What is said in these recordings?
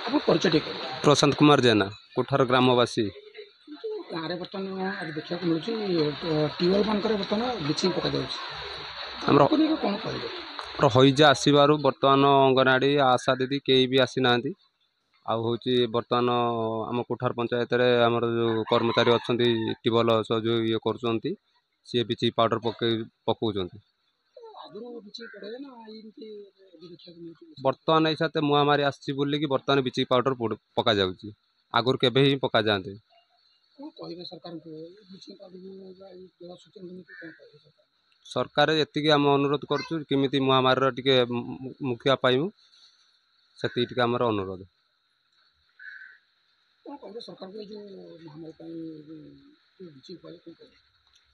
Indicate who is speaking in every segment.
Speaker 1: आप परिचय टे
Speaker 2: प्रशांत कुमार जेना कोठार ग्रामवासी
Speaker 1: गाँव में बर्तमान आज देखा मिलूँ ट्यूबवेल मान बर्तमान ब्लीचिंग पका कौन कह
Speaker 2: हईजा आसबार बर्तमान अंगनवाड़ी आशा दीदी कई भी आसी ना हूँ बर्तमान आम कोठार पंचायत आमर जो कर्मचारी अच्छा ट्यूबवेल जो ये कर सी ब्लीचिंग पाउडर पकाउं बर्तमान ऐसा महामारी आसी बर्तमान ब्लीचिंग पाउडर पका जाऊँगी आगुरी केवे ही पका जाते सरकार ये आम अनुरोध करुँ किमिति महामारी टिके मुखिया पाइबू से आमर अनुरोध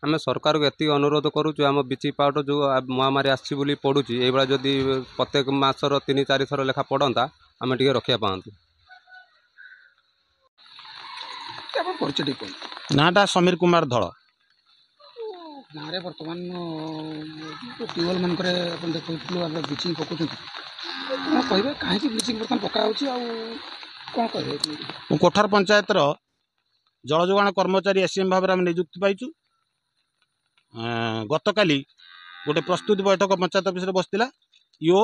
Speaker 2: आम सरकार को ये अनुरोध करुँ आम ब्लीचिंग पाउडर जो महामारी आसी पड़ू ये जदि प्रत्येक मासर 3-4 थर लेखा पड़ता आम टे रखा पातु
Speaker 3: नाटा समीर कुमार धल
Speaker 1: गाँव में बर्तमान ट्यूबवेल मान देखो ब्लीचिंग पकाउं कौन कहे कहीं ब्लीचिंग बर्तमान पका कौन कहे
Speaker 3: कोठार पंचायत जल जोगाण कर्मचारी एसएम भाव में नियुक्ति पाइचु गत काली गोटे प्रस्तुति बैठक पंचायत ऑफिस बसला यो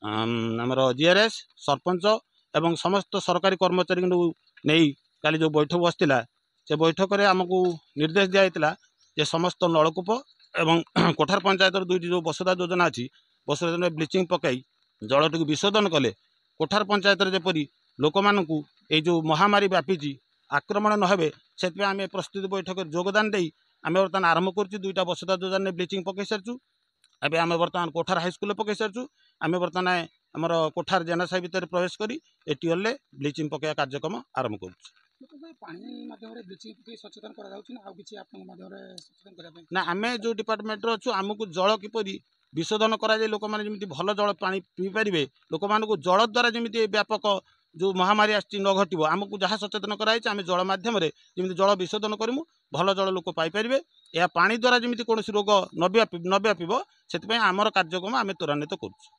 Speaker 3: आमर जीआरएस सरपंच एवं समस्त सरकारी कर्मचारी नहीं काली जो बैठक बसला से बैठक में आमको निर्देश दिया जे समस्त नलकूप एवं कोठार पंचायत दुईटी जो वसुधा योजना अच्छी वसुधा योजना ब्लीचिंग पकई जलटी विशोधन कले कोठार पंचायत जपरी लोक मानू ये जो महामारी व्यापी आक्रमण नहे से आम प्रस्तुति बैठक योगदान दे आम बर्तमान आरंभ कर दुईटा वसुधा योजना ब्लीचिंग पकई सारी एवं आम बर्तमान कोठार हाईस्कल पकई सारी आम बर्तमान आमर कोठार जेना साही भितर प्रवेश कर ट्यूबवेल ब्लीचिंग पकड़ा कार्यक्रम आरंभ कर ना आम जो डिपार्टमेंट अच्छु आमको जल किपर विशोधन कराए लोक मैंने भल जल पा पी पारे लोक मानक जल द्वारा जमी व्यापक जो महामारी आम घटो आमको जहाँ सचेतन कराई आम जल मध्यम जल विशोधन करूँ भल जल लोक पाइपर यह पानी द्वारा जमी कौन रोग न व्यापी से आमर कार्यक्रम आम त्वरान्वित करुँ।